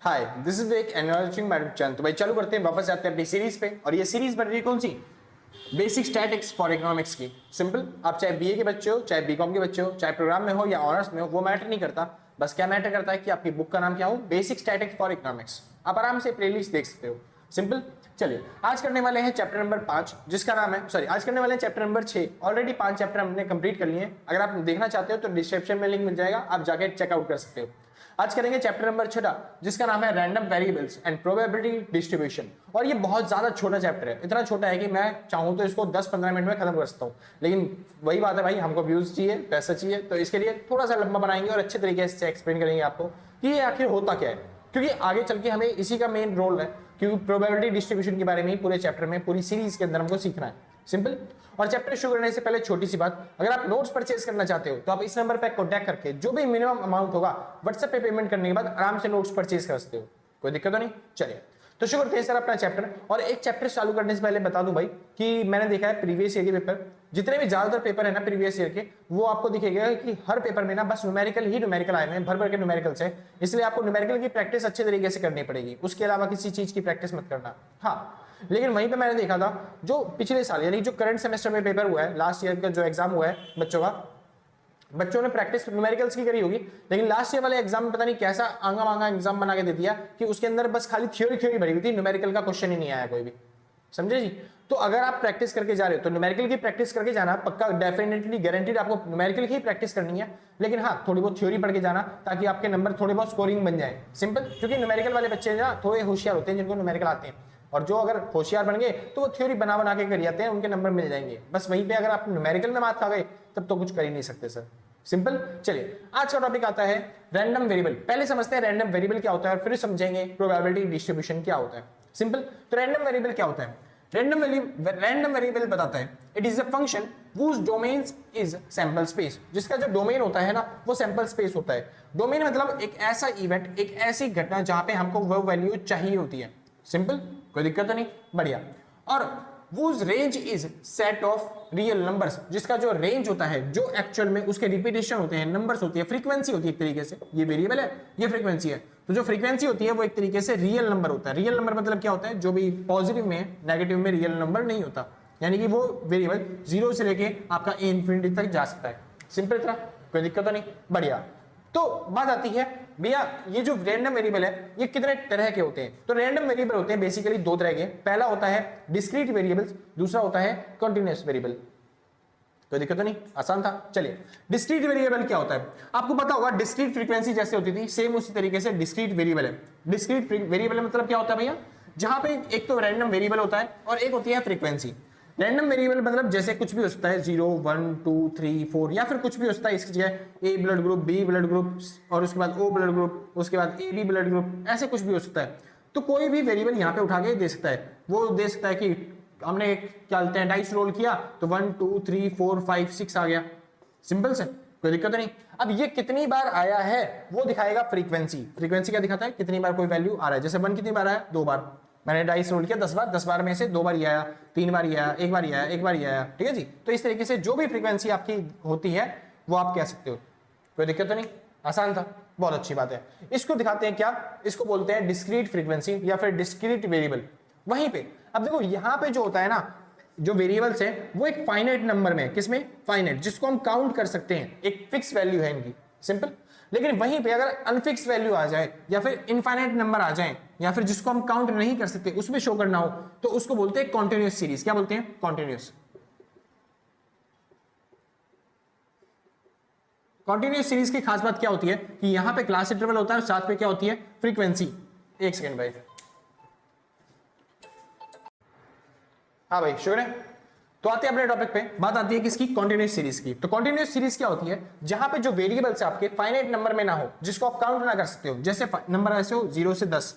Hi, this is Vivek and watching my YouTube channel. तो भाई चालू करते हैं, वापस आते हैं अपनी सीरीज पे। और ये सीरीज बन रही है कौन सी? बेसिक स्टैटिक्स फॉर इकोनॉमिक्स की। सिंपल, आप चाहे बीए के बच्चे हो, चाहे बीकॉम के बच्चे हो, चाहे प्रोग्राम में हो या ऑनर्स में हो, वो मैटर नहीं करता। बस क्या मैटर करता है कि आपकी बुक का नाम क्या हो, बेसिक स्टैटिक्स फॉर इकोनॉमिक्स। आप आराम से प्लेलिस्ट देख सकते हो। सिंपल। चलिए, आज करने वाले हैं चैप्टर नंबर 5, जिसका नाम है आज करने वाले हैं चैप्टर नंबर 6। ऑलरेडी 5 चैप्टर हमने कंप्लीट कर लिए हैं। अगर आप देखना चाहते हो तो डिस्क्रिप्शन में लिंक मिल जाएगा, आप जाके चेकआउट कर सकते हो। आज करेंगे चैप्टर नंबर 6, जिसका नाम है random variables and probability distribution. और ये बहुत ज्यादा छोटा चैप्टर है, इतना छोटा है कि मैं चाहूं तो इसको 10-15 मिनट में खत्म कर सकता हूं। लेकिन वही बात है भाई, हमको व्यूज चाहिए, पैसा चाहिए, तो इसके लिए थोड़ा सा लंबा बनाएंगे और अच्छे तरीके से एक्सप्लेन करेंगे आपको कि ये आखिर होता क्या है। क्योंकि आगे चल के हमें इसी का मेन रोल है, क्योंकि प्रोबेबिलिटी डिस्ट्रीब्यूशन के बारे में ही पूरे चैप्टर में, पूरी सीरीज के अंदर हमको सीखना है। सिंपल। और चैप्टर शुरू करने से पहले छोटी सी बात, अगर आप नोट्स परचेज करना चाहते हो तो आप इस नंबर पर कॉन्टैक्ट करके जो भी मिनिमम अमाउंट होगा व्हाट्सएप पे पेमेंट करने के बाद आराम से नोट्स परचेज कर सकते हो। कोई दिक्कत तो नहीं। चलिए, तो शुरू करते हैं सर अपना चैप्टर। और एक चैप्टर चालू करने से पहले बता दूं भाई कि मैंने देखा है प्रीवियस ईयर के पेपर, जितने भी ज्यादातर पेपर है ना प्रीवियस ईयर के, वो आपको दिखेगा कि हर पेपर में ना बस न्यूमेरिकल ही न्यूमेरिकल आए हुए हैं, भर भर के न्यूमेरिकल्स है। इसलिए आपको न्यूमेरिकल की प्रैक्टिस अच्छे तरीके से करनी पड़ेगी, उसके अलावा किसी चीज की प्रैक्टिस मत करना। हाँ, लेकिन वहीं पे मैंने देखा था जो पिछले साल यानी जो करंट सेमेस्टर में पेपर हुआ है, लास्ट ईयर का जो एग्जाम हुआ है बच्चों का, बच्चों ने प्रैक्टिस न्यूमेरिकल्स की करी होगी, लेकिन लास्ट ईयर वाले एग्जाम में पता नहीं कैसा आंगा मांगा एग्जाम बना के दे दिया कि उसके अंदर बस खाली थ्योरी भरी हुई थी, न्यूमेरिकल का क्वेश्चन ही नहीं आया कोई भी। समझे जी? तो अगर आप प्रैक्टिस करके जा रहे हो तो न्यूमेरिकल की प्रैक्टिस करके जाना पक्का, डेफिनेटली गारंटीड आपको न्यूमेरिकल की प्रैक्टिस करनी है। लेकिन हाँ, थोड़ी बहुत थ्योरी पढ़ के जाना ताकि आपके नंबर थोड़े बहुत स्कोरिंग बन जाए। सिंपल। क्योंकि न्यूमेरिकल वाले बच्चे ना थोड़े होशियार होते हैं, जिनको न्यूमेरिकल आते हैं, और जो अगर होशियार बन गए तो वो थ्योरी बना बना के कर जाते हैं, उनके नंबर मिल जाएंगे। बस वहीं पे अगर आप न्यूमेरिकल में मार्क्स खा गए तब तो कुछ कर ही नहीं सकते सर। सिंपल। चलिए, आज का टॉपिक आता है रैंडम वेरिएबल। पहले समझते हैं रैंडम वेरिएबल क्या होता है, फिर समझेंगे प्रोबेबिलिटी डिस्ट्रीब्यूशन क्या होता है। सिंपल। तो रैंडम वेरिएबल क्या होता है? रैंडम वेरिएबल बताता है it is a function whose domain is sample space। जिसका जो डोमेन होता है ना वो सैंपल स्पेस होता है। डोमेन मतलब एक ऐसा इवेंट, एक ऐसी घटना जहां पे हमको वो वैल्यू चाहिए होती है। सिंपल। कोई दिक्कत तो नहीं। बढ़िया। और whose range is set of real numbers। जिसका जो रेंज होता है, जो एक्चुअल में उसके रिपीटेशन होते हैं, नंबर्स होती है, फ्रीक्वेंसी होती है एक तरीके से। ये वेरिएबल है, ये फ्रीक्वेंसी है, तो जो फ्रीक्वेंसी होती है वो एक तरीके से रियल नंबर होता है। रियल नंबर मतलब क्या होता है? जो भी पॉजिटिव में, नेगेटिव में रियल नंबर नहीं होता, यानी कि वो वेरिएबल 0 से लेके आपका इन्फिनिटी तक जा सकता है। सिंपल तरह। कोई दिक्कत तो नहीं। बढ़िया। तो बात आती है भैया, ये जो रैंडम वेरिएबल है ये कितने तरह के होते हैं? तो रैंडम वेरिएबल होते हैं बेसिकली 2 तरह के। पहला होता है डिस्क्रीट वेरिएबल्स, दूसरा होता है कंटीन्यूअस वेरिएबल। कोई दिक्कत तो नहीं, आसान था। चलिए, डिस्क्रीट वेरिएबल क्या होता है? आपको पता होगा डिस्क्रीट फ्रीक्वेंसी जैसे होती थी, सेम उसी तरीके से डिस्क्रीट वेरिएबल है। डिस्क्रीट वेरिएबल मतलब क्या होता है भैया? जहां पे एक तो रैंडम वेरिएबल होता है और एक होती है फ्रीक्वेंसी। रैंडम वेरिएबल मतलब जैसे कुछ भी हो सकता है, 0 1 2 3 4 या फिर कुछ भी हो सकता है। इसकी जगह A blood group, B blood group, और उसके बाद ओ ब्लड ग्रुप, उसके बाद ए बी ब्लड ग्रुप, ऐसे कुछ भी हो सकता है। तो कोई भी वेरिएबल यहाँ पे उठा के दे सकता है। वो दे सकता है कि हमने क्या बोलते हैं, डाइस रोल किया तो 1 2 3 4 5 6 आ गया। सिंपल से, कोई दिक्कत नहीं। अब ये कितनी बार आया है वो दिखाएगा फ्रीक्वेंसी। फ्रीक्वेंसी क्या दिखाता है? कितनी बार कोई वैल्यू आ रहा है। जैसे 1 कितनी बार आया? 2 बार। मैंने डाइस रोल किया 10 बार, 10 बार में से 2 बार ही आया, 3 बार ही आया, 1 बार ही आया, 1 बार ही आया। ठीक है जी? तो इस तरीके से जो भी फ्रीक्वेंसी आपकी होती है वो आप कह सकते हो। कोई दिक्कत तो नहीं, आसान था, बहुत अच्छी बात है। इसको दिखाते हैं क्या? इसको बोलते हैं डिस्क्रीट फ्रीक्वेंसी या फिर डिस्क्रीट वेरिएबल। वहीं पे अब देखो, यहां पे जो होता है ना, जो वेरिएबल्स है वो एक फाइनाइट नंबर में, किसमें? फाइनाइट, जिसको हम काउंट कर सकते हैं, एक फिक्स वैल्यू है इनकी। सिंपल। लेकिन वहीं पे अगर अनफिक्स वैल्यू आ जाए या फिर इनफाइनाइट नंबर आ जाए या फिर जिसको हम काउंट नहीं कर सकते उसमें शो करना हो, तो उसको बोलते हैं कॉन्टिन्यूअस सीरीज। क्या बोलते हैं? कॉन्टिन्यूअस। कॉन्टिन्यूअस सीरीज की खास बात क्या होती है कि यहां पे क्लास इंटरवल होता है और साथ में क्या होती है? फ्रीक्वेंसी। एक सेकेंड भाई। हाँ भाई, शुक्र है। तो आते हैं अपने टॉपिक पे। बात आती है किसकी? कॉन्टिन्यूअस सीरीज की। तो कॉन्टिन्यूअस सीरीज क्या होती है? जहां पे जो वेरिएबल्स आपके फाइनाइट नंबर में ना हो, जिसको आप काउंट ना कर सकते हो। जैसे नंबर ऐसे हो 0 से 10,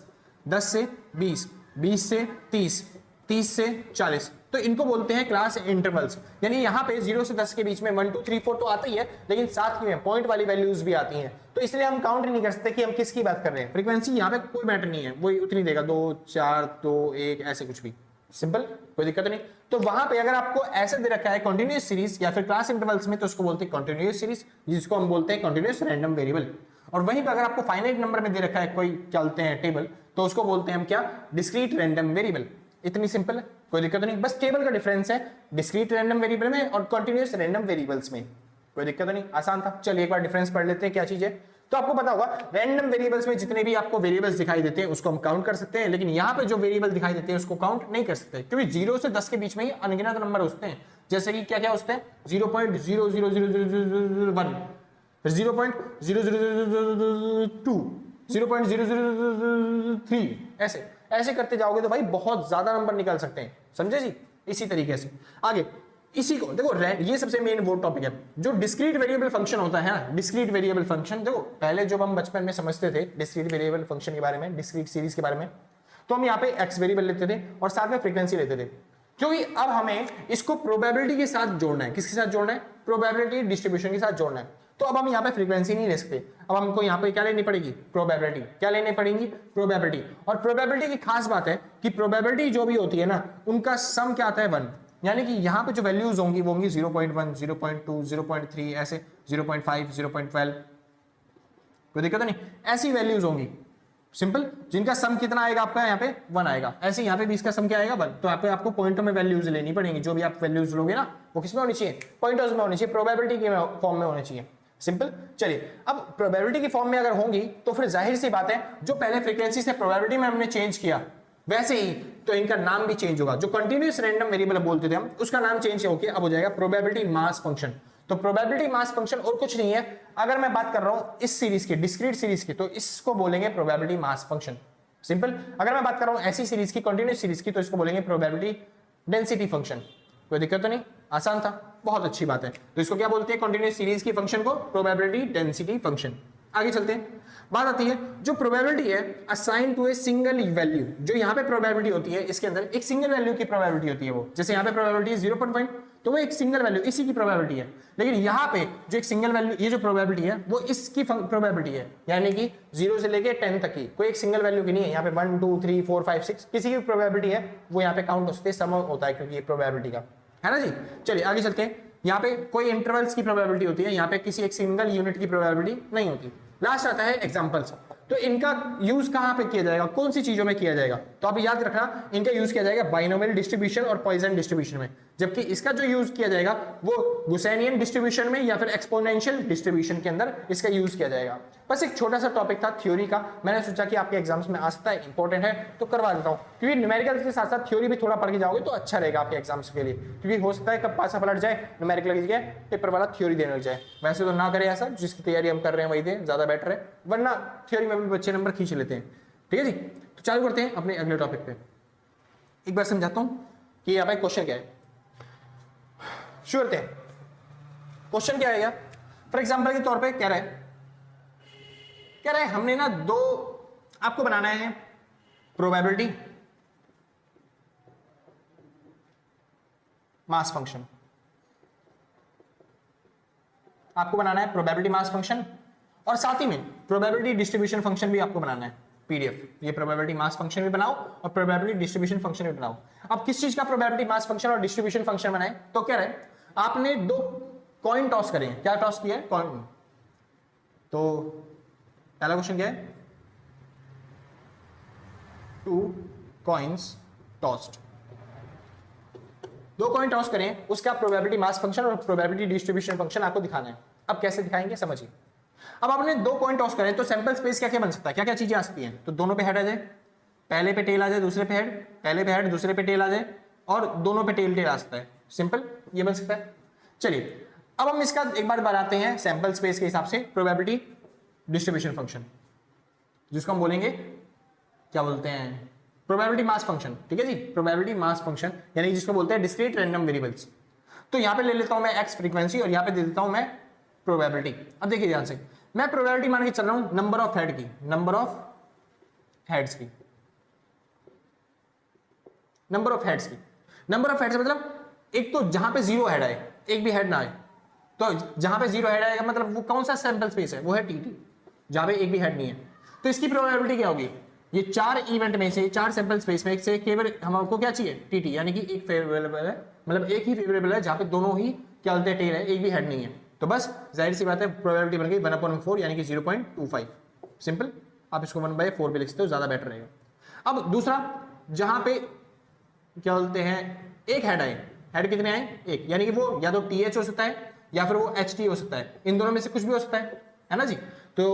10 से 20, 20 से 30, 30 से 40, तो इनको बोलते हैं क्लास इंटरवल्स। यानी यहाँ पे 0 से 10 के बीच में 1 2 3 4 तो आता ही है, लेकिन साथ में पॉइंट वाली वैल्यूज भी आती हैं। तो इसलिए हम काउंट नहीं कर सकते कि हम किसकी बात कर रहे हैं। फ्रीक्वेंसी यहाँ पे कोई मैटर नहीं है, वो उतनी देगा, 2 4 2 1 ऐसे कुछ भी। सिंपल, कोई दिक्कत नहीं। तो वहां पे अगर आपको ऐसे दे रखा है कॉन्टिन्यूअस सीरीज या फिर क्लास इंटरवल्स में, तो उसको बोलते हैं कॉन्टिन्यूअस सीरीज, जिसको हम बोलते हैं कॉन्टिन्यूअस रैंडम वेरिएबल। और वहीं पर अगर आपको फाइनाइट नंबर में दे रखा है कोई क्या बोलते हैं टेबल, तो उसको बोलते हैं हम क्या, डिस्क्रीट रैंडम वेरिएबल। इतनी सिंपल है, कोई दिक्कत नहीं, बस टेबल का डिफरेंस है डिस्क्रीट रैंडम वेरिएबल में और कंटिन्यूअस रैंडम वेरिएबल्स में, कोई दिक्कत नहीं, आसान था। चलिए एक बार डिफरेंस पढ़ लेते हैं क्या चीज है। तो आपको पता होगा रैंडम वेरिएबल्स में जितने भी आपको वेरिएबल्स दिखाई देते हैं उसको हम काउंट कर सकते हैं, लेकिन यहाँ पे जो वेरिएबल दिखाई देते हैं उसको काउंट नहीं कर सकते, क्योंकि 0 से 10 के बीच में ही अनगिनत नंबर होते हैं। जैसे कि क्या क्या होते हैं, 0.0000001, फिर 0.00002, 0.003, ऐसे ऐसे करते जाओगे तो भाई बहुत ज्यादा नंबर निकाल सकते हैं, समझे जी। इसी तरीके से आगे इसी को देखो, ये सबसे मेन वो टॉपिक है जो डिस्क्रीट वेरिएबल फंक्शन होता है ना। डिस्क्रीट वेरिएबल फंक्शन देखो, पहले जब हम बचपन में समझते थे डिस्क्रीट वेरिएबल फंक्शन के बारे में, डिस्क्रीट सीरीज के बारे में, तो हम यहाँ पे एक्स वेरिएबल लेते थे और साथ में फ्रीक्वेंसी लेते थे, क्योंकि अब हमें इसको प्रोबेबिलिटी के साथ जोड़ना है। किसके साथ जोड़ना है, प्रोबेबिलिटी डिस्ट्रीब्यूशन के साथ जोड़ना है। तो अब हम यहाँ पे फ्रीक्वेंसी नहीं ले सकते, अब हमको यहाँ पे क्या लेनी पड़ेगी, प्रोबेबिलिटी। क्या लेनी पड़ेगी, प्रोबेबिलिटी। और प्रोबेबिलिटी की खास बात है कि प्रोबेबिलिटी जो भी होती है ना, उनका सम क्या आता है, 1, यानी कि यहाँ पे जो वैल्यूज होंगी वो होंगी 0.1, 0.2, 0.3, ऐसे 0.5, 0.12, कोई दिक्कत नहीं, ऐसी वैल्यूज होंगी सिंपल, जिनका सम कितना आएगा आपका, यहाँ पे 1 आएगा। ऐसे यहाँ पे भी इसका सम क्या आएगा, 1। तो यहाँ पे आपको पॉइंटों में वैल्यूज लेनी पड़ेंगी, जो भी आप वैल्यूज लोगे ना वो किसमें होनी चाहिए, पॉइंटर्स में होनी चाहिए, प्रोबेबिलिटी के फॉर्म में होनी चाहिए, सिंपल। चलिए अब प्रोबेबिलिटी की फॉर्म में अगर होंगी तो फिर जाहिर सी बात है जो पहले फ्रीक्वेंसी से प्रोबेबिलिटी में हमने चेंज किया वैसे ही तो इनका नाम भी चेंज होगा। जो कंटिन्यूअस रैंडम वेरिएबल बोलते थे हम, उसका नाम चेंज होकर अब हो जाएगा प्रोबेबिलिटी मास फंक्शन। तो प्रोबेबिलिटी मास फंक्शन और कुछ नहीं है। अगर मैं बात कर रहा हूं इस सीरीज की, डिस्क्रीट सीरीज की, तो इसको बोलेंगे प्रोबेबिलिटी मास फंक्शन, सिंपल। अगर मैं बात कर रहा हूं ऐसी सीरीज की, कंटिन्यूअस सीरीज की, तो इसको बोलेंगे प्रोबेबिलिटी डेंसिटी फंक्शन। कोई दिक्कत तो नहीं, आसान था, बहुत अच्छी बात है। तो इसको क्या बोलते हैं, कंटिन्यूअस सीरीज की फंक्शन को प्रोबेबिलिटी डेंसिटी फंक्शन। आगे चलते हैं, बात आती है जो प्रोबेबिलिटी है assign to a single value. जो यहाँ पे प्रोबेबिलिटी होती है इसके अंदर एक सिंगल वैल्यू की प्रोबेबिलिटी होती है, वो जैसे यहाँ पे प्रोबेबिलिटी है 0.5, तो वो एक सिंगल वैल्यू इसी की प्रोबेबिलिटी है। लेकिन यहाँ पे जो एक सिंगल वैल्यू, ये जो प्रोबेबिलिटी है वो इसकी प्रोबेबिलिटी है, यानी कि 0 से लेके 10 तक की, कोई एक सिंगल वैल्यू की नहीं है। यहाँ पे 1 2 3 4 5 6 किसी की प्रोबेबिलिटी है, वो यहाँ पे काउंट होते सम होता है, क्योंकि ये प्रोबेबिलिटी का है ना जी। चलिए आगे चलते हैं, यहाँ पे कोई इंटरवल्स की प्रोबेबिलिटी होती है, यहाँ पे किसी एक सिंगल यूनिट की प्रोबेबिलिटी नहीं होती। लास्ट आता है एग्जांपल्स। तो इनका यूज कहां पे किया जाएगा, कौन सी चीजों में किया जाएगा, तो आप याद रखना इनका यूज किया जाएगा बाइनोमियल डिस्ट्रीब्यूशन और पॉइसन डिस्ट्रीब्यूशन में, जबकि इसका जो यूज किया जाएगा वो गुसेनियन डिस्ट्रीब्यूशन में या फिर एक्सपोनेंशियल डिस्ट्रीब्यूशन के अंदर इसका यूज किया जाएगा। बस एक छोटा सा टॉपिक था थ्योरी का, मैंने सोचा कि आपके एग्जाम्स में आ सकता है, इंपॉर्टेंट है तो करवा देता हूँ, क्योंकि न्यूमेरिकल के साथ साथ थ्योरी भी थोड़ा पढ़ के जाओगे तो अच्छा रहेगा आपके एग्जाम्स के लिए, क्योंकि हो सकता है कब पासा पलट जाए, न्यूमेरिकल की जगह पेपर वाला थ्योरी देने लग जाए। वैसे तो ना करें ऐसा, जिसकी तैयारी हम कर रहे हैं वही दे, ज्यादा बेटर है, वरना थ्योरी में भी बच्चे नंबर खींच लेते हैं। ठीक है जी, तो चालू करते हैं अपने अगले टॉपिक पे। एक बार समझाता हूं कि यहाँ पे क्वेश्चन क्या है, शुरू करते हैं। क्वेश्चन क्या आएगा, फॉर एग्जांपल के तौर पे कह रहे हैं हमने ना दो आपको बनाना है प्रोबेबिलिटी मास फंक्शन, आपको बनाना है प्रोबेबिलिटी मास फंक्शन और साथ ही में प्रोबेबिलिटी डिस्ट्रीब्यूशन फंक्शन भी आपको बनाना है पीडीएफ। ये प्रोबेबिलिटी मास फंक्शन भी बनाओ और प्रोबेबिलिटी डिस्ट्रीब्यूशन फंक्शन भी बनाओ। अब किस चीज का प्रोबेबिलिटी मास फंक्शन और डिस्ट्रीब्यूशन फंक्शन बनाए, तो कह रहे हैं आपने दो कॉइन टॉस करें। क्या टॉस किया है, कॉइन। तो पहला क्वेश्चन क्या है, 2 कॉइन्स टॉस्ड, 2 कॉइन टॉस करें, उसका प्रोबेबिलिटी मास फंक्शन और प्रोबेबिलिटी डिस्ट्रीब्यूशन फंक्शन आपको दिखाना है। अब कैसे दिखाएंगे समझिए। अब आपने 2 कॉइन टॉस करें तो सैंपल स्पेस क्या क्या बन सकता है, क्या क्या चीजें आ सकती हैं, तो दोनों पे हेड आ जाए, पहले पे टेल आ जाए, दूसरे पे हेड, पहले पे हेड दूसरे पे टेल आ जाए, और दोनों पे टेल आ सकता है, सिंपल ये बन सकता है। चलिए अब हम इसका एक बार बनाते हैं सैंपल स्पेस के हिसाब से प्रोबेबिलिटी डिस्ट्रीब्यूशन फंक्शन, जिसको हम बोलेंगे क्या बोलते हैं, प्रोबेबिलिटी मास फंक्शन। ठीक है जी, प्रोबेबिलिटी मास फंक्शन, यानी जिसको बोलते हैं डिस्क्रीट रैंडम वेरिएबल्स। तो यहाँ पे ले लेता हूं मैं एक्स फ्रीक्वेंसी और यहाँ पे दे देता हूं मैं प्रोबेबिलिटी। अब देखिए ध्यान से, मैं प्रोबेबिलिटी मान के चल रहा हूं नंबर ऑफ हेड की, नंबर ऑफ हेड्स की, नंबर ऑफ हेड्स की, नंबर ऑफ हेड्स मतलब एक तो जहां पे 0 हेड आए, एक भी हेड ना आए, तो जहां पे 0 हेड आएगा मतलब वो कौन सा सैंपल स्पेस है, वो है टीटी, जहां पे एक भी हेड नहीं है। तो इसकी प्रोबेबिलिटी क्या होगी, ये 4 इवेंट में से, 4 सैंपल स्पेस में से केवल हमको क्या चाहिए, टीटी, यानी कि एक फेवरेबल है, मतलब एक ही फेवरेबल है जहां पे दोनों ही क्या बोलते हैं टेल है, एक भी हेड नहीं है। तो बस जाहिर सी बात है प्रोबेबिलिटी बन गई 1/4 यानी कि 0.25। सिंपल, आप इसको 1/4 पे लिख सकते हो, ज्यादा बेटर रहेगा। अब दूसरा, जहां पे क्या बोलते हैं एक हेड आए, हेड कितने आए, एक, यानी कि वो या तो TH हो सकता है या फिर वो HT हो सकता है, इन दोनों में से कुछ भी हो सकता है ना जी। तो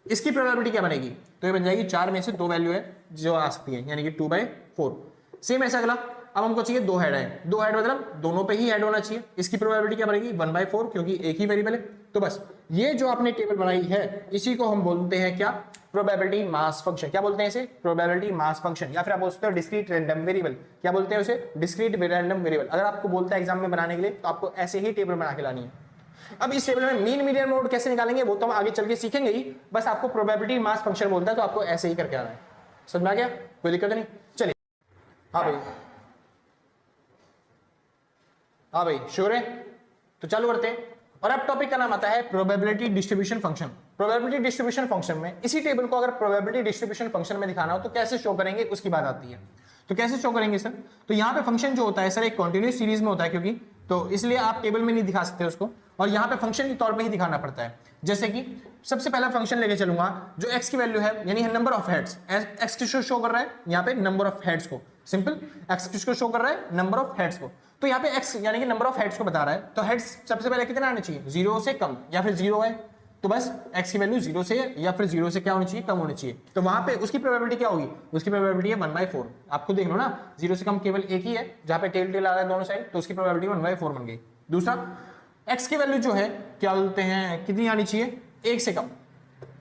इसकी प्रोबेबिलिटी क्या बनेगी, तो ये बन जाएगी 4 में से 2 वैल्यू है जो आ सकती है, यानी कि 2/4। सेम ऐसा अगला, अब हमको चाहिए 2 हेड है, 2 हेड मतलब दोनों पे ही हेड होना चाहिए, इसकी प्रोबेबिलिटी क्या बनेगी 1/4, क्योंकि एक ही वेरिएबल है। तो बस ये जो आपने टेबल बनाई है इसी को हम बोलते हैं क्या, प्रोबेबिलिटी मास फंक्शन। क्या बोलते हैं इसे, प्रोबेबिलिटी मास फंक्शन, या फिर आप बोलते हो डिस्क्रीट रैंडम वेरिएबल। क्या बोलते हैं उसे, डिस्क्रीट रैंडम वेरिएबल। अगर आपको बोलता है एग्जाम में बनाने के लिए तो आपको ऐसे ही टेबल बना के लानी है। अब इस टेबल में मीन मीडियन मोड कैसे निकालेंगे वो तो हम आगे चल के सीखेंगे ही, बस आपको प्रोबेबिलिटी मास फंक्शन बोलता है तो आपको ऐसे ही करके आना है। समझ में आ गया, कोई दिक्कत नहीं। चलिए, हाँ भाई, हाँ भाई श्योर है, तो चालू करते हैं। और अब टॉपिक का नाम आता है probability distribution function. Probability distribution function में इसी टेबल को अगर प्रोबेबिलिटी डिस्ट्रीब्यूशन फंक्शन में दिखाना हो तो कैसे शो करेंगे उसकी बात आती है। तो कैसे शो करेंगे सर, तो यहाँ पे फंक्शन जो होता है सर एक कंटिन्यूस सीरीज में होता है, क्योंकि तो इसलिए आप टेबल में नहीं दिखा सकते उसको, और यहाँ पे फंक्शन के तौर पे ही दिखाना पड़ता है। जैसे कि सबसे पहला फंक्शन लेके चलूंगा जो x की वैल्यू है, यानी नंबर ऑफ हेड्स, x किसको शो कर रहा है यहाँ पे, नंबर ऑफ हेड्स को। सिंपल, x किसको शो कर रहा है, नंबर ऑफ हेड्स को। तो यहाँ पे x यानी कि नंबर ऑफ हेड्स को बता रहा है, तो हेड्स सबसे पहले कितना आना चाहिए, 0 से कम, या फिर 0 है तो बस x की वैल्यू 0 से या फिर 0 से क्या होनी चाहिए, कम होनी चाहिए। तो वहां पे उसकी प्रोबेबिलिटी क्या होगी, उसकी प्रोबेबिलिटी है 1/4। आपको देख लो ना, 0 से कम केवल एक ही है जहां पे टेल टेल आ रहा है दोनों साइड, तो उसकी प्रोबेबिलिटी 1/4 बन गई। दूसरा, x की वैल्यू जो है क्या बोलते हैं कितनी आनी चाहिए, 1 से कम।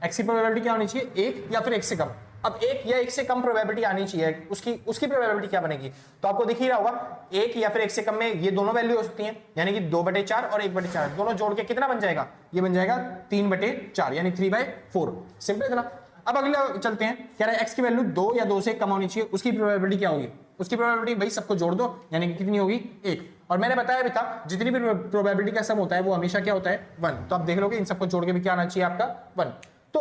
x की प्रोबेबिलिटी क्या होनी चाहिए, 1 या फिर 1 से कम। अब 1 या 1 से कम प्रोबेबिलिटी आनी चाहिए, उसकी प्रोबेबिलिटी क्या बनेगी, तो आपको दिख ही रहा होगा 1 या फिर 1 से कम में ये दोनों वैल्यू हो सकती हैं, यानी कि 2/4 और 1/4, दोनों जोड़ के कितना बन जाएगा, ये बन जाएगा 3/4 यानी 3/4। सिंपल इतना। अब अगला चलते हैं, कह रहा है x की वैल्यू 2 या 2 से कम होनी चाहिए, उसकी प्रोबेबिलिटी क्या होगी, उसकी प्रोबेबिलिटी भाई सबको जोड़ दो, यानी कि कितनी होगी 1। और मैंने बताया भी था जितनी भी प्रोबेबिलिटी का सम होता है वो हमेशा क्या होता है 1। तो आप देख लोगे इन सबको जोड़ के भी क्या आना चाहिए आपका 1। तो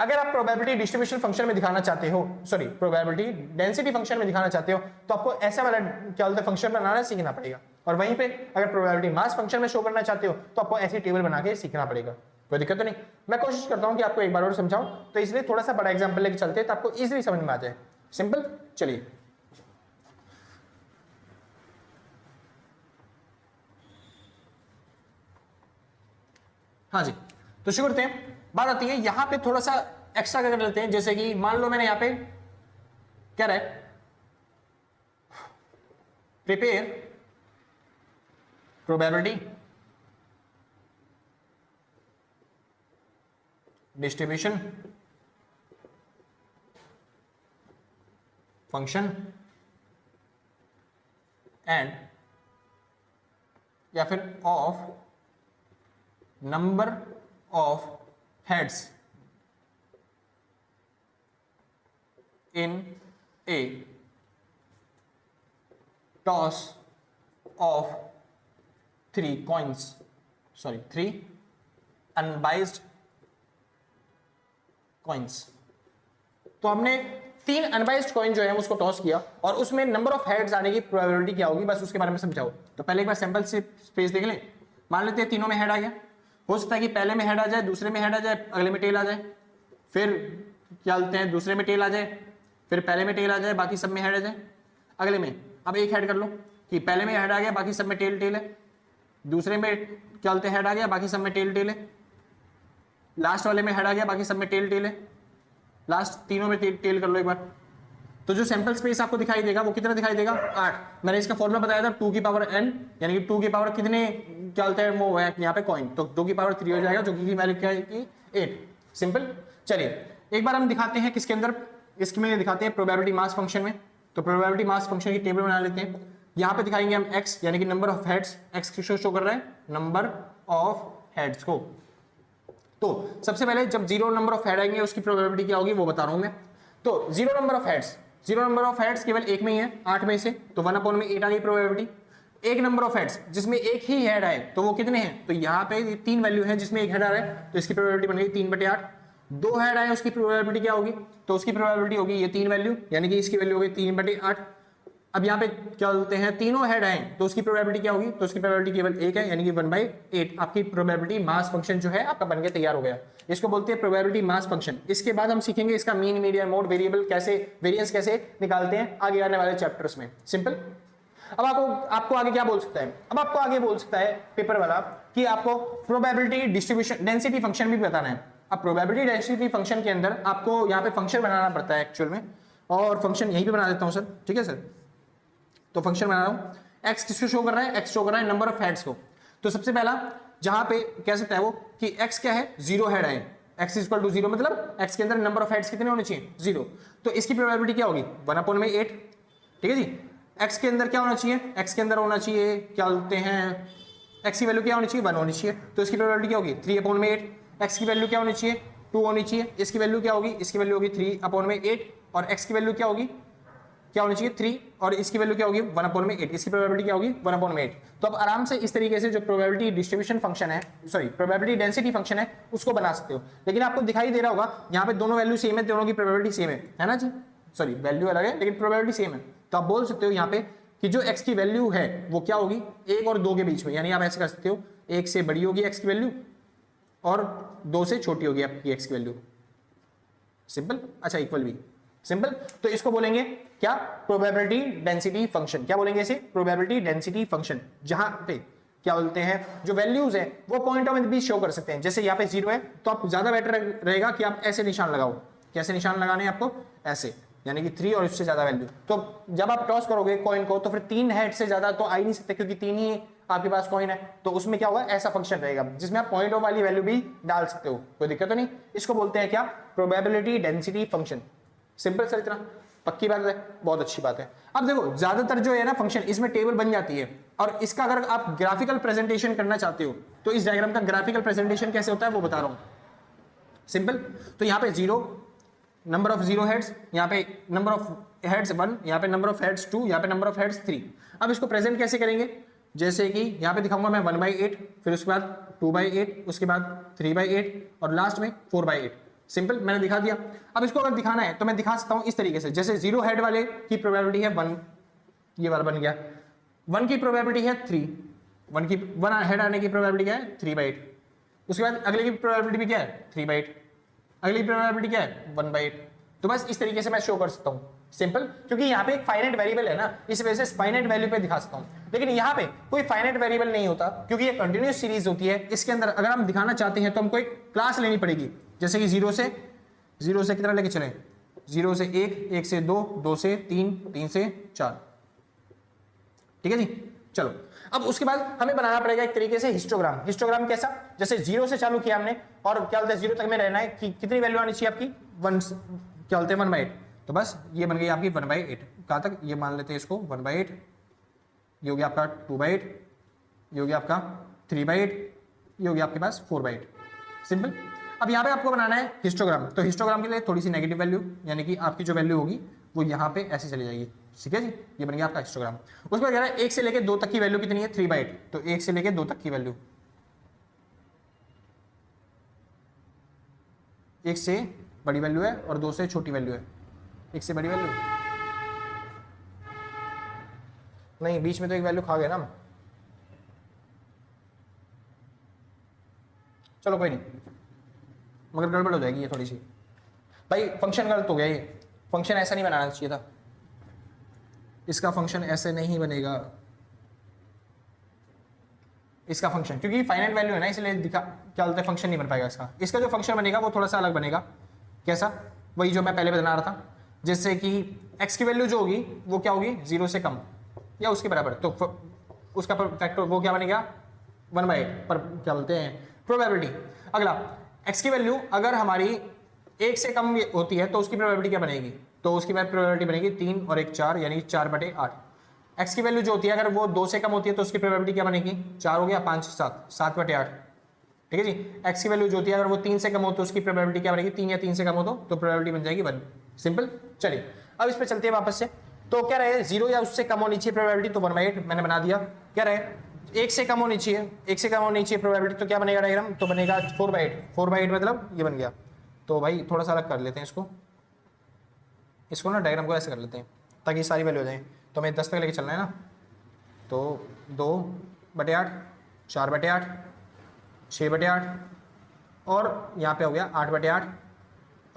अगर आप प्रोबेबिलिटी डिस्ट्रीब्यूशन फंक्शन में दिखाना चाहते हो, सॉरी प्रोबेबिलिटी डेंसिटी फंक्शन में दिखाना चाहते हो, तो आपको ऐसा वाला क्या बोलते हैं फंक्शन बनाना सीखना पड़ेगा। और वहीं पे अगर प्रोबेबिलिटी मास फंक्शन में शो करना चाहते हो तो आपको ऐसी टेबल बना के सीखना पड़ेगा। कोई दिक्कत तो नहीं, मैं कोशिश करता हूं कि आपको एक बार और समझाऊं, तो इसलिए थोड़ा सा बड़ा एग्जांपल लेके चलते हैं तो आपको इजीली समझ में आ जाए। सिंपल, चलिए हाँ जी, तो शुरू करते हैं। बात आती है यहां पे थोड़ा सा एक्स्ट्रा कर लेते हैं, जैसे कि मान लो मैंने यहां पे क्या रहा है, prepare probability distribution function and या फिर of number of heads in a toss of 3 unbiased coins। तो हमने 3 अनबाइस्ड कॉइन जो है उसको टॉस किया और उसमें नंबर ऑफ हेड्स आने की प्रोबेबिलिटी क्या होगी, बस उसके बारे में समझाओ। तो पहले एक बार सैंपल से स्पेस देख लें। मान लेते हैं तीनों में हेड आ गया, हो सकता है कि पहले में हेड आ जाए, दूसरे में हेड आ जाए, अगले में टेल आ जाए, फिर क्या बोलते हैं दूसरे में टेल आ जाए, फिर पहले में टेल आ जाए, बाकी सब में हेड आ जाए, अगले में। अब एक हेड कर लो कि पहले में हेड आ गया, बाकी सब में टेल टेल है, दूसरे में क्या बोलते हैं हेड आ गया, बाकी सब में टेल टेल है, लास्ट वाले में हेड आ गया, बाकी सब में टेल टेल है, लास्ट तीनों में टेल कर लो एक बार। तो जो सैंपल स्पेस आपको दिखाई देगा वो कितना दिखाई देगा, 8। मैंने इसका फॉर्मूला बताया था 2 की पावर n, यानी कि 2 की पावर कितने क्या बोलते हैं वो है यहाँ पे कॉइन, तो 2 की पावर 3 हो जाएगा, जो कि वैल्यू क्या है 8। सिंपल। चलिए एक बार हम दिखाते हैं किसके अंदर, इसमें दिखाते हैं प्रोबेबिलिटी मास फंक्शन में। तो प्रोबेबिलिटी मास फंक्शन की टेबल बना लेते हैं। यहाँ पे दिखाएंगे हम x यानी कि नंबर ऑफ हेड्स, x किसको शो कर रहा है, नंबर ऑफ हेड्स को। तो सबसे पहले जब 0 नंबर ऑफ हेड आएंगे उसकी प्रोबेबिलिटी क्या होगी वो बता रहा हूं मैं। तो 0 नंबर ऑफ हेड्स केवल एक में ही है 8 में से, तो 1/8 आ गई प्रोबेबिलिटी। एक नंबर ऑफ हेड्स जिसमें एक ही हेड आए तो वो कितने हैं, तो यहाँ पे 3 वैल्यू है जिसमें एक हेड आ रहा है, तो इसकी प्रोबेबिलिटी बन गई 3/8। 2 हेड आए उसकी प्रोबेबिलिटी क्या होगी, तो उसकी प्रोबेबिलिटी होगी ये 3 वैल्यू, यानी कि इसकी वैल्यू होगी 3/8। अब यहाँ पे क्या बोलते हैं, तीनों हेड आए तो उसकी प्रोबेबिलिटी क्या होगी, तो उसकी प्रोबेबिलिटी केवल एक है, यानी कि 1/8 आपकी प्रोबेबिलिटी मास फंक्शन जो है आपका बन के तैयार हो गया। इसको बोलते हैं प्रोबेबिलिटी मास फंक्शन। इसके बाद हम सीखेंगे इसका मीन, मीडियन, मोड, वेरिएबल कैसे, वेरिएंस कैसे निकालते हैं आगे आने वाले चैप्टर्स में। सिंपल। अब आपको आगे क्या बोल सकता है, अब आपको आगे बोल सकता है पेपर वाला कि आपको प्रोबेबिलिटी डिस्ट्रीब्यूशन डेंसिटी फंक्शन भी बताना है। अब प्रोबेबिलिटी डेंसिटी फंक्शन के अंदर आपको यहाँ पे फंक्शन बनाना पड़ता है एक्चुअल में, और फंक्शन यहीं पे बना देता हूँ सर, ठीक है सर। तो फंक्शन बना रहा हूं, एक्स किसको शो कर रहा है, एक्स शो कर रहा है नंबर ऑफ हेड्स को। तो सबसे पहला जहां पे कह सकता है वो कि एक्स क्या है, 0 हेड आए, एक्स इक्वल टू 0 मतलब एक्स के अंदर नंबर ऑफ हेड्स कितने होने चाहिए, 0। तो इसकी प्रोबेबिलिटी क्या होगी, 1/8, ठीक है जी। एक्स के अंदर क्या होना चाहिए, एक्स के अंदर होना चाहिए क्या बोलते हैं, एक्स की वैल्यू क्या होनी चाहिए, 1 होनी चाहिए, तो इसकी प्रोबेबिलिटी क्या होगी 3/8। एक्स की वैल्यू क्या होनी चाहिए, 2 होनी चाहिए, इसकी वैल्यू क्या होगी, इसकी वैल्यू होगी 3/8, और एक्स की वैल्यू क्या होगी, क्या होनी चाहिए 3, और इसकी वैल्यू क्या होगी 1/8, इसकी प्रोबेबिलिटी क्या होगी 1/8। तो अब आराम से इस तरीके से जो प्रोबेबिलिटी डिस्ट्रीब्यूशन फंक्शन है, सॉरी प्रोबेबिलिटी डेंसिटी फंक्शन है, उसको बना सकते हो। लेकिन आपको दिखाई दे रहा होगा यहाँ पे दोनों वैल्यू सेम है, दोनों की प्रोबेबिलिटी सेम है ना जी, सॉरी वैल्यू अलग है लेकिन प्रोबेबिलिटी सेम है। तो आप बोल सकते हो यहाँ पे कि जो एक्स की वैल्यू है वो क्या होगी 1 और 2 के बीच में, यानी आप ऐसे कर सकते हो 1 से बड़ी होगी एक्स की वैल्यू और 2 से छोटी होगी आपकी एक्स की वैल्यू। सिंपल। अच्छा इक्वल भी सिंपल। तो इसको बोलेंगे क्या, प्रोबेबिलिटी डेंसिटी फंक्शन। क्या बोलेंगे इसे, प्रोबेबिलिटी डेंसिटी फंक्शन। जहां पे क्या बोलते हैं जो वैल्यूज है वो पॉइंट ऑफ भी शो कर सकते हैं। जैसे यहाँ पे 0 है तो आप ज्यादा बेटर रहेगा कि आप ऐसे निशान लगाओ। कैसे निशान लगाने हैं आपको, ऐसे, यानी कि 3 और इससे ज्यादा वैल्यू। तो जब आप टॉस करोगे कॉइन को तो फिर 3 हेड से ज्यादा तो आ ही नहीं सकते, क्योंकि 3 ही आपके पास कॉइन है। तो उसमें क्या होगा, ऐसा फंक्शन रहेगा जिसमें आप पॉइंट ऑफ वाली वैल्यू भी डाल सकते हो, कोई दिक्कत तो नहीं। इसको बोलते हैं क्या, probability density function. Simple sir, इतना पक्की बात है, बहुत अच्छी बात है। अब देखो ज्यादातर जो है ना फंक्शन इसमें टेबल बन जाती है, और इसका अगर आप ग्राफिकल प्रेजेंटेशन करना चाहते हो तो इस डायग्राम का ग्राफिकल प्रेजेंटेशन कैसे होता है वो बता रहा हूं। सिंपल। तो यहाँ पे 0 नंबर ऑफ 0 हेड्स, यहाँ पे नंबर ऑफ हेड्स 1, यहाँ पे नंबर ऑफ हेड्स 2, यहाँ पे नंबर ऑफ हेड्स 3। अब इसको प्रेजेंट कैसे करेंगे, जैसे कि यहाँ पे दिखाऊंगा मैं 1/8, फिर उसके बाद 2/8, उसके बाद 3/8 और लास्ट में 4/8। सिंपल, मैंने दिखा दिया। अब इसको अगर दिखाना है तो मैं दिखा सकता हूं इस तरीके से, जैसे 0 हेड वाले की प्रोबेबिलिटी है 1, ये वाला बन गया। 1 की प्रोबेबिलिटी है 3, 1 हेड आने की प्रोबेबिलिटी क्या है 3/8। उसके बाद अगले की प्रोबेबिलिटी भी क्या है 3/8, अगली प्रोबेबिलिटी क्या है 1/8। तो बस इस तरीके से मैं शो कर सकता हूं। सिंपल, क्योंकि यहाँ पे एक फाइनाइट वेरिएबल है ना, इस वजह से फाइनाइट वैल्यू पे दिखा सकता हूं। लेकिन यहाँ पे कोई फाइनाइट वेरिएबल नहीं होता, क्योंकि ये कंटिन्यूअस सीरीज होती है। इसके अंदर अगर हम दिखाना चाहते हैं तो हमको एक क्लास लेनी पड़ेगी, जैसे कि 0 से कितना लेके चले, 0 से 1, 1 से 2, 2 से 3, 3 से 4, ठीक है जी। चलो, अब उसके बाद हमें बनाना पड़ेगा एक तरीके से हिस्टोग्राम। हिस्टोग्राम कैसा, जैसे 0 से चालू किया हमने, और क्या बोलते हैं 0 तक में रहना है कि कितनी वैल्यू आनी चाहिए आपकी 1, क्या बोलते हैं 1/8। तो बस ये बन गई आपकी 1/8। कहाँ तक, ये मान लेते हैं इसको 1/8, ये हो गया आपका 2/8, ये हो गया आपका 3/8, ये हो गया आपके पास 4/8। सिंपल। अब यहाँ पे आपको बनाना है हिस्टोग्राम। तो हिस्टोग्राम के लिए थोड़ी सी नेगेटिव वैल्यू, यानी कि आपकी जो वैल्यू होगी वो यहाँ पे ऐसे चली जाएगी, ठीक है जी। ये बन गया आपका हिस्टोग्राम। उसके बाद कह रहा है 1 से लेके 2 तक की वैल्यू कितनी है 3/8। तो 1 से लेके 2 तक की वैल्यू, 1 से बड़ी वैल्यू है और 2 से छोटी वैल्यू है। 1 से बड़ी वैल्यू नहीं, बीच में तो एक वैल्यू खा गए ना हम। चलो कोई नहीं, मगर गड़बड़ हो जाएगी ये थोड़ी सी। भाई फंक्शन गलत हो गया, ये फंक्शन ऐसा नहीं बनाना चाहिए था, इसका फंक्शन ऐसे नहीं बनेगा, इसका फंक्शन, क्योंकि फाइनाइट वैल्यू है ना, इसलिए दिखा क्या बोलते हैं फंक्शन नहीं बन पाएगा इसका। इसका जो फंक्शन बनेगा वो थोड़ा सा अलग बनेगा। कैसा, वही जो मैं पहले बता रहा था, जैसे कि x की वैल्यू जो होगी वो क्या होगी 0 से कम या उसके बराबर, तो उसका फैक्टर वो क्या बनेगा 1/8 पर क्या बोलते हैं प्रोबेबिलिटी। अगला, x की वैल्यू अगर हमारी 1 से कम होती है तो उसकी प्रोबेबिलिटी क्या बनेगी, तो उसकी प्रोबेबिलिटी बनेगी 3 और 1 4, यानी 4/8। x की वैल्यू जो होती है अगर वो 2 से कम होती है तो उसकी प्रोबेबिलिटी क्या बनेगी 4 हो गया, 5 7, 7/8, ठीक है जी। x की वैल्यू जो होती है अगर वो 3 से कम हो तो उसकी प्रोबेबिलिटी क्या बनेगी, 3 या 3 से कम हो तो प्रोबेबिलिटी बन जाएगी 1। सिंपल। चलिए अब इस पे चलते हैं वापस से। तो क्या रहे 0 या उससे कम होनी चाहिए प्रोबेबिलिटी, तो 1/8 मैंने बना दिया। क्या रहे 1 से कम होनी चाहिए, 1 से कम होनी चाहिए प्रोबेबिलिटी, तो क्या बनेगा डायग्राम, तो बनेगा 4/8। 4/8 मतलब ये बन गया। तो भाई थोड़ा सा अलग कर लेते हैं इसको ना डायग्राम को ऐसे कर लेते हैं ताकि सारी वैल्यू हो जाए। तो हमें 10 तक लेके चलना है ना, तो 2/8, 4/8, 6/8 और यहाँ पे हो गया 8/8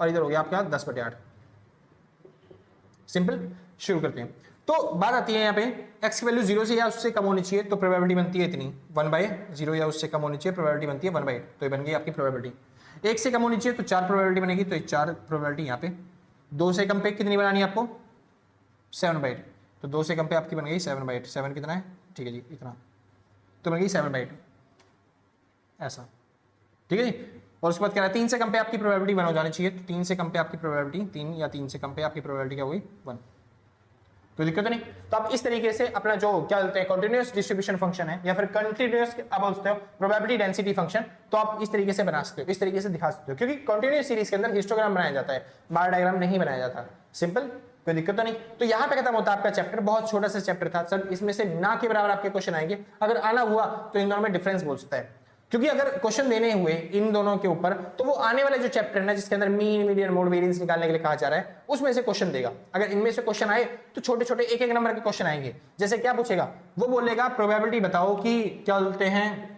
और इधर हो गया आपका 10/8। सिंपल। शुरू करते हैं। तो बात आती है यहाँ पे x की वैल्यू 0 से या उससे कम होनी चाहिए, तो प्रोबेबिलिटी बनती है इतनी 1/0 या उससे कम होनी चाहिए, प्रोबेबिलिटी बनती है 1/8, तो ये बन गई आपकी प्रोबेबिलिटी। 1 से कम होनी चाहिए तो 4 प्रोबेबिलिटी बनेगी, तो 4 प्रोबेबिलिटी यहाँ पे। 2 से कम पे कितनी बनानी है आपको, 7/8, तो 2 से कम पे आपकी बन गई 7/8। 7 कितना है, ठीक है जी इतना, तो बन गई 7/8 ऐसा, ठीक है जी। और उसके बाद कह रहा है 3 से कम पे आपकी प्रोबेबिलिटी 1 हो जानी चाहिए, तो 3 से कम पे आपकी प्रोबेबिलिटी 3 या 3 से कम पे आपकी प्रोबेबिलिटी क्या होगी 1, कोई दिक्कत नहीं। तो आप इस तरीके से अपना जो क्या बोलते हैं कंटीन्यूअस डिस्ट्रीब्यूशन फंक्शन है या फिर कंटीन्यूअस आप बोलते हो प्रोबेबिलिटी डेंसिटी फंक्शन, तो आप इस तरीके से बना सकते हो, इस तरीके से दिखा सकते हो, क्योंकि कंटीन्यूअस सीरीज के अंदर हिस्टोग्राम बनाया जाता है, बार डायग्राम नहीं बनाया जाता। सिंपल, कोई दिक्कत तो नहीं। तो यहाँ पे खत्म होता है आपका चैप्टर, बहुत छोटा सा चैप्टर था सर, इसमें से ना के बराबर आपके क्वेश्चन आएंगे। अगर आना हुआ तो इन दोनों में डिफरेंस बोल सकता है, क्योंकि अगर क्वेश्चन देने हुए इन दोनों के ऊपर तो वो आने वाले जो चैप्टर है ना जिसके अंदर मीन मीडियन मोड वेरिएंस निकालने के लिए कहा जा रहा है उसमें से क्वेश्चन देगा। अगर इनमें से क्वेश्चन आए तो छोटे छोटे एक एक नंबर के क्वेश्चन आएंगे। जैसे क्या पूछेगा, वो बोलेगा प्रोबेबिलिटी बताओ कि क्या बोलते हैं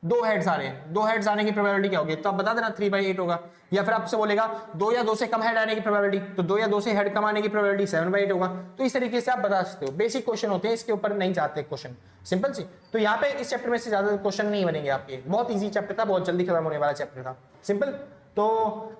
2 हेड्स आ रहे हैं, 2 हेड्स आने की प्रोबेबिलिटी क्या होगी, तो आप बता देना 3/8 होगा। या फिर आपसे बोलेगा 2 या 2 से कम हेड आने की प्रोबेबिलिटी, तो 2 या 2 से हेड कम आने की प्रोबेबिलिटी 7/8 होगा। तो इस तरीके से आप बता सकते हो। बेसिक क्वेश्चन होते हैं, इसके ऊपर नहीं जाते क्वेश्चन, सिंपल सी। तो यहाँ पे इस चैप्टर में से ज्यादा क्वेश्चन नहीं बनेंगे आपके, बहुत ईजी चैप्टर था, बहुत जल्दी खत्म होने वाला चैप्टर था, सिंपल। तो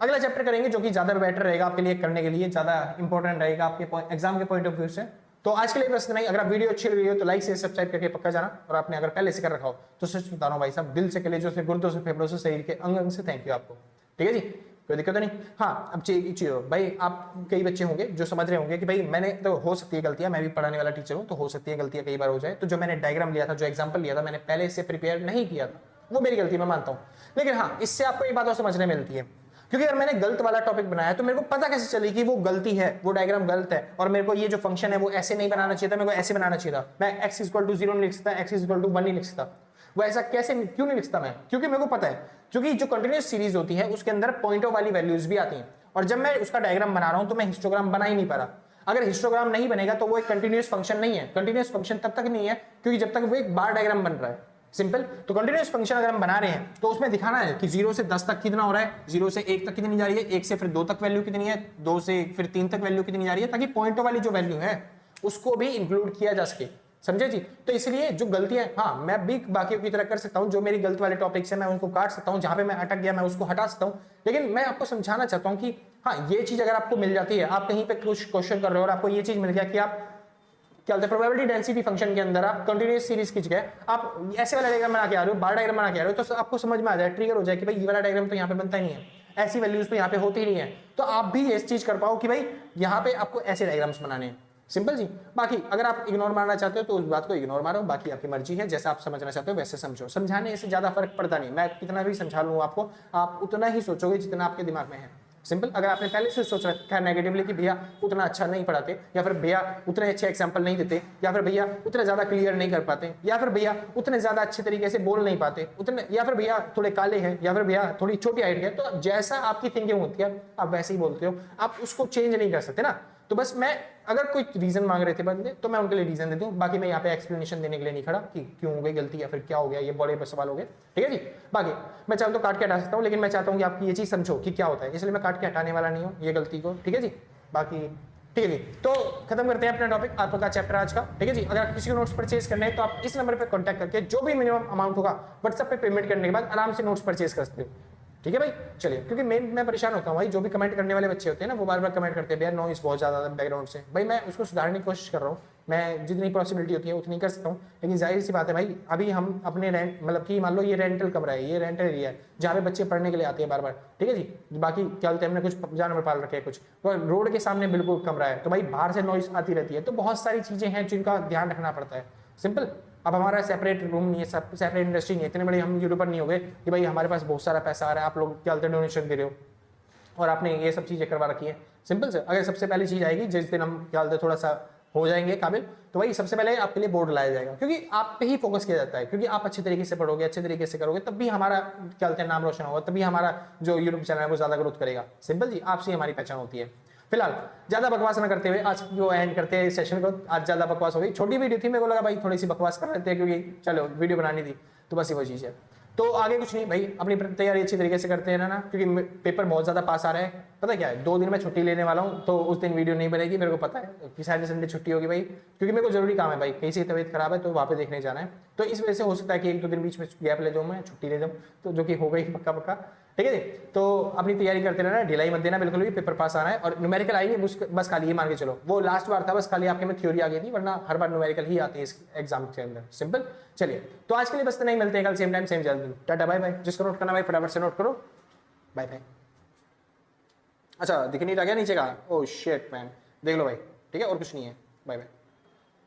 अगला चैप्टर करेंगे जो कि ज्यादा बेटर रहेगा आपके लिए, करने के लिए ज्यादा इंपॉर्टेंट रहेगा आपके एग्जाम के पॉइंट ऑफ व्यू से। तो आज के लिए बस नहीं। अगर वीडियो अच्छी लगी हो तो लाइक से सब्सक्राइब करके पक्का जाना, और आपने अगर पहले से कर रखा हो तो सच बता रहा हूं भाई साहब, दिल से, कलेजों से, गुर्दों से, फेफड़ों से, शरीर के अंग अंग से थैंक यू आपको, ठीक है जी, कोई दिक्कत नहीं। हाँ, अब चीज भाई, आप कई बच्चे होंगे जो समझ रहे होंगे कि भाई मैंने तो हो सकती है गलतियां, मैं भी पढ़ाने वाला टीचर हूं, तो हो सकती है गलतियां कई बार हो जाए। तो जो मैंने डायग्राम लिया था, जो एग्जाम्पल लिया था, मैंने पहले से प्रिपेयर नहीं किया था, वो मेरी गलती मैं मानता हूं। लेकिन हाँ, इससे आपको एक बात और समझने मिलती है, क्योंकि अगर मैंने गलत वाला टॉपिक बनाया तो मेरे को पता कैसे चले कि वो गलती है, वो डायग्राम गलत है, और मेरे को ये जो फंक्शन है वो ऐसे नहीं बनाना चाहिए था, मेरे को ऐसे बनाना चाहिए था। मैं x = 0 नहीं लिख सकता, x = 1 नहीं लिख सकता। वो ऐसा कैसे क्यों नहीं लिखता मैं, क्योंकि मेरे को पता है, क्योंकि जो कंटीन्यूअस सीरीज होती है उसके अंदर पॉइंटों वाली वैल्यूज भी आती हैं, और जब मैं उसका डायग्राम बना रहा हूं तो मैं हिस्टोग्राम बना ही नहीं पा रहा। अगर हिस्टोग्राम नहीं बनेगा तो वो एक कंटीन्यूअस फंक्शन नहीं है। कंटीन्यूअस फंक्शन तब तक नहीं है क्योंकि जब तक वो एक बार डायग्राम बन रहा है, सिंपल। तो कंटीन्यूअस फंक्शन अगर हम बना रहे हैं तो उसमें दिखाना है कि 0 से 10 तक कितना हो रहा है, 0 से 1 तक कितनी जा रही है, 1 से फिर 2 तक वैल्यू कितनी है, 2 से फिर 3 तक वैल्यू कितनी जा रही है, ताकि पॉइंटों वाली जो वैल्यू है उसको भी इंक्लूड किया जा सके, समझे जी। तो इसलिए जो गलतियां, हाँ मैं भी बाकियों की तरह कर सकता हूं, जो मेरी गलत वाले टॉपिक्स है मैं उनको काट सकता हूं, जहां पे मैं अटक गया मैं उसको हटा सकता हूं, लेकिन मैं आपको समझाना चाहता हूं कि हाँ ये चीज अगर आपको मिल जाती है, आप कहीं पे कुछ क्वेश्चन कर रहे हो और आपको ये चीज मिल गया कि आप क्या बोलते हैं प्रोबेबिलिटी डेंसिटी फंक्शन के अंदर आप कंटीन्यूअस सीरीज की जगह आप ऐसे वाला डायग्राम बना के आ रहे हो, बार डायग्राम बना के आ रहे हो, तो आपको समझ में आ जाए, ट्रिगर हो जाए कि भाई ये वाला डायग्राम तो यहाँ पे बनता ही नहीं है, ऐसी वैल्यूज तो यहाँ पे होती ही नहीं है। तो आप भी इस चीज कर पाओ कि भाई यहाँ पे आपको ऐसे डायग्राम्स बनाने हैं, सिंपल जी। बाकी अगर आप इग्नोर मारना चाहते हो तो उस बात को इग्नोर मारो, बाकी आपकी मर्जी है, जैसा आप समझना चाहते हो वैसे समझो। समझाने से ज्यादा फर्क पड़ता नहीं, मैं कितना भी समझा लूँ आपको, आप उतना ही सोचोगे जितना आपके दिमाग में है, सिंपल। अगर आपने पहले से सोच रखा है नेगेटिवली कि भैया उतना अच्छा नहीं पढ़ाते, या फिर भैया उतने अच्छे एग्जांपल नहीं देते, या फिर भैया उतना ज्यादा क्लियर नहीं कर पाते, या फिर भैया उतने ज्यादा अच्छे तरीके से बोल नहीं पाते उतने, या फिर भैया थोड़े काले हैं, या फिर भैया थोड़ी छोटी हाइट है, तो जैसा आपकी थिंकिंग होती है आप वैसे ही बोलते हो, आप उसको चेंज नहीं कर सकते ना। तो बस मैं अगर कोई रीजन मांग रहे थे बंदे तो मैं उनके लिए रीजन दे दूं, बाकी मैं यहाँ पे एक्सप्लेनेशन देने के लिए नहीं खड़ा कि क्यों हो गई गलती या फिर क्या हो गया, ये बड़े सवाल हो गए, ठीक है जी। बाकी मैं चाहूँ तो काट के हटा सकता हूँ, लेकिन मैं चाहता हूँ कि आप ये चीज समझो कि क्या होता है, इसलिए मैं काट के हटाने वाला नहीं हूँ ये गलती को, ठीक है जी। बाकी ठीक है जी, तो खत्म करते हैं अपना टॉपिक, आपका चैप्टर आज का, ठीक है जी। अगर किसी को नोट्स परचेज करने हैं तो आप इस नंबर पर कॉन्टैक्ट करके जो भी मिनिमम अमाउंट होगा व्हाट्सएप पे पेमेंट करने के बाद आराम से नोट्स परचेज कर सकते हो, ठीक है भाई। चलिए, क्योंकि मैं परेशान होता हूँ भाई, जो भी कमेंट करने वाले बच्चे होते हैं ना वो बार बार कमेंट करते हैं यार नॉइस बहुत ज़्यादा बैकग्राउंड से, भाई मैं उसको सुधारने की कोशिश कर रहा हूँ, मैं जितनी पॉसिबिलिटी होती है उतनी कर सकता हूँ, लेकिन जाहिर सी बात है भाई अभी हम अपने रेंट मतलब कि मान लो ये रेंटल कमरा है, ये रेंटल एरिया है जहाँ पे बच्चे पढ़ने के लिए आते हैं बार बार, ठीक है जी। बाकी क्या बोलते हैं हमने कुछ जानवर पाल रखे हैं, कुछ रोड के सामने बिल्कुल कमरा है, तो भाई बाहर से नॉइस आती रहती है, तो बहुत सारी चीज़ें हैं जिनका ध्यान रखना पड़ता है, सिंपल। अब हमारा सेपरेट रूम नहीं है, सेपरेट इंडस्ट्री नहीं है, इतने बड़े हम यूट्यूबर नहीं हो गए कि भाई हमारे पास बहुत सारा पैसा आ रहा है, आप लोग क्या बोलते हैं डोनेशन दे रहे हो और आपने ये सब चीज़ें करवा रखी है, सिंपल से। अगर सबसे पहली चीज़ आएगी जिस दिन हम क्या बोलते हैं थोड़ा सा हो जाएंगे काबिल, तो भाई सबसे पहले आपके लिए बोर्ड लाया जाएगा, क्योंकि आप पे ही फोकस किया जाता है, क्योंकि आप अच्छे तरीके से पढ़ोगे, अच्छे तरीके से करोगे, तब भी हमारा क्या बोलते हैं नाम रोशन होगा, तभी हमारा जो यूट्यूब चैनल है वो ज़्यादा ग्रोथ करेगा, सिंपल जी। आपसे हमारी पहचान होती है। फिलहाल ज्यादा बकवास ना करते हुए आज जो एंड करते हैं सेशन को। आज ज्यादा बकवास हो गई, छोटी वीडियो थी, मेरे को लगा भाई थोड़ी सी बकवास कर लेते हैं क्योंकि चलो वीडियो बनानी थी, तो बस ये वो चीज है। तो आगे कुछ नहीं भाई, अपनी तैयारी अच्छी तरीके से करते हैं ना, क्योंकि पेपर बहुत ज्यादा पास आ रहा है। पता क्या है, 2 दिन में छुट्टी लेने वाला हूँ, तो उस दिन वीडियो नहीं बनेगी, मेरे को पता है कि सैटरडे संडे छुट्टी होगी भाई, क्योंकि मेरे को जरूरी काम है भाई, कहीं से तबीयत खराब है तो वहाँ पे देखने जाना है। तो इस वजह से हो सकता है कि 1-2 दिन बीच में गैप ले जाऊँ, मैं छुट्टी ले जाऊँ, तो जो कि हो गई पक्का पक्का, ठीक है जी। तो अपनी तैयारी करते रहना, ढिलाई मत देना बिल्कुल भी, पेपर पास आना है। और न्यूमेरिकल आएंगे बस खाली ये मान के चलो, वो लास्ट बार था बस खाली आपके में थ्योरी आ गई थी, वरना हर बार न्यूमेरिकल ही आती है इस एग्जाम के अंदर, सिंपल। चलिए तो आज के लिए बस नहीं, मिलते हैं कल same time same channel. Tata bye bye. जिसको नोट करना भाई फटाफट से नोट करो, बाय बाय। अच्छा दिख नहीं रहा क्या नीचे का? ओह शिट मैन, देख लो भाई, ठीक है, और कुछ नहीं है, बाय बाय।